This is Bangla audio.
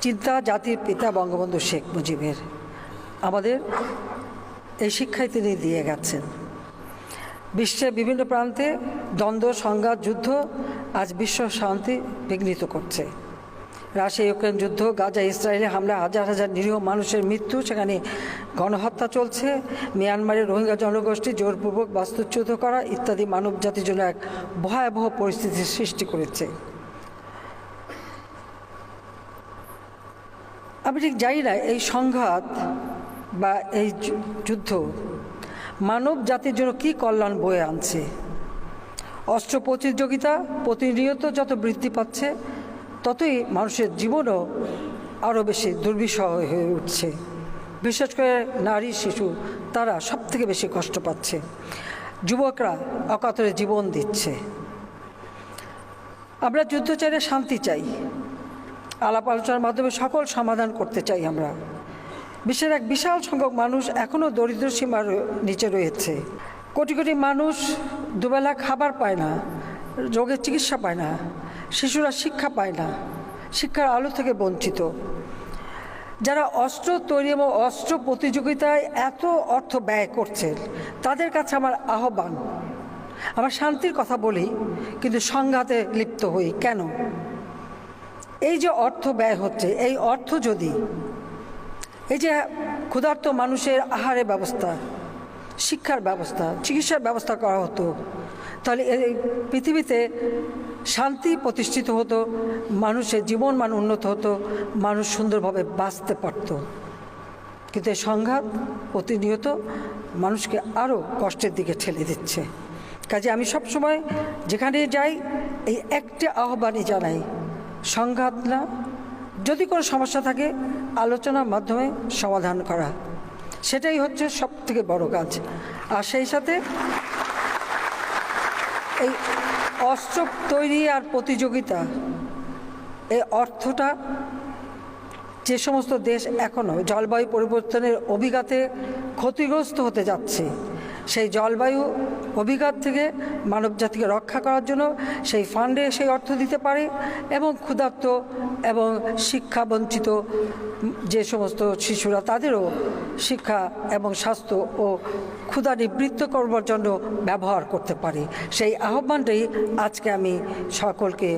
চিন্তা জাতির পিতা বঙ্গবন্ধু শেখ মুজিবের আমাদের এই শিক্ষাই তিনি দিয়ে গেছেন। বিশ্বের বিভিন্ন প্রান্তে দ্বন্দ্ব, সংঘাত, যুদ্ধ আজ বিশ্ব শান্তি বিঘ্নিত করছে। রাশিয়া ইউক্রেন যুদ্ধ, গাজা ইসরায়েলে হামলা, হাজার হাজার নিরীহ মানুষের মৃত্যু, সেখানে গণহত্যা চলছে, মিয়ানমারের রোহিঙ্গা জনগোষ্ঠী জোরপূর্বক বাস্তুচ্যুত করা ইত্যাদি মানব জাতির জন্য এক ভয়াবহ পরিস্থিতির সৃষ্টি করেছে। আমি ঠিক জানি না এই সংঘাত বা এই যুদ্ধ মানব জাতির জন্য কী কল্যাণ বয়ে আনছে। অস্ত্র প্রতিযোগিতা প্রতিনিয়ত যত বৃদ্ধি পাচ্ছে, ততই মানুষের জীবনও আরও বেশি দুর্বিষহ হয়ে উঠছে। বিশেষ করে নারী, শিশু, তারা সবথেকে বেশি কষ্ট পাচ্ছে। যুবকরা অকাতরে জীবন দিচ্ছে। আমরা যুদ্ধ চাইলে শান্তি চাই, আলাপ আলোচনার মাধ্যমে সকল সমাধান করতে চাই। আমরা বিশ্বের এক বিশাল সংখ্যক মানুষ এখনও দরিদ্র সীমার নিচে রয়েছে। কোটি কোটি মানুষ দুবেলা খাবার পায় না, রোগের চিকিৎসা পায় না, শিশুরা শিক্ষা পায় না, শিক্ষার আলো থেকে বঞ্চিত। যারা অস্ত্র তৈরি এবং অস্ত্র প্রতিযোগিতায় এত অর্থ ব্যয় করছে, তাদের কাছে আমার আহ্বান, আমরা শান্তির কথা বলি কিন্তু সংঘাতে লিপ্ত হই কেন? এই যে অর্থ ব্যয় হচ্ছে, এই অর্থ যদি এই যে ক্ষুধার্ত মানুষের আহারের ব্যবস্থা, শিক্ষার ব্যবস্থা, চিকিৎসার ব্যবস্থা করা হতো, তাহলে এই পৃথিবীতে শান্তি প্রতিষ্ঠিত হতো, মানুষের জীবনমান উন্নত হতো, মানুষ সুন্দরভাবে বাঁচতে পারত। কিন্তু এই সংঘাত প্রতিনিয়ত মানুষকে আরও কষ্টের দিকে ঠেলে দিচ্ছে। কাজে আমি সবসময় যেখানে যাই এই একটা আহ্বানই জানাই, সংঘাত না, যদি কোনো সমস্যা থাকে আলোচনার মাধ্যমে সমাধান করা, সেটাই হচ্ছে সবথেকে বড় কাজ। আর সেই সাথে এই অস্ত্র তৈরি আর প্রতিযোগিতা, এই অর্থটা যে সমস্ত দেশ এখনও জলবায়ু পরিবর্তনের অভিঘাতে ক্ষতিগ্রস্ত হতে যাচ্ছে, সেই জলবায়ু অভিঘাত থেকে মানবজাতিকে রক্ষা করার জন্য সেই ফান্ডে সেই অর্থ দিতে পারে এবং ক্ষুধার্ত এবং শিক্ষাবঞ্চিত যে সমস্ত শিশুরা, তাদেরও শিক্ষা এবং স্বাস্থ্য ও ক্ষুধা নিবৃত্ত করবার জন্য ব্যবহার করতে পারে। সেই আহ্বানটাই আজকে আমি সকলকে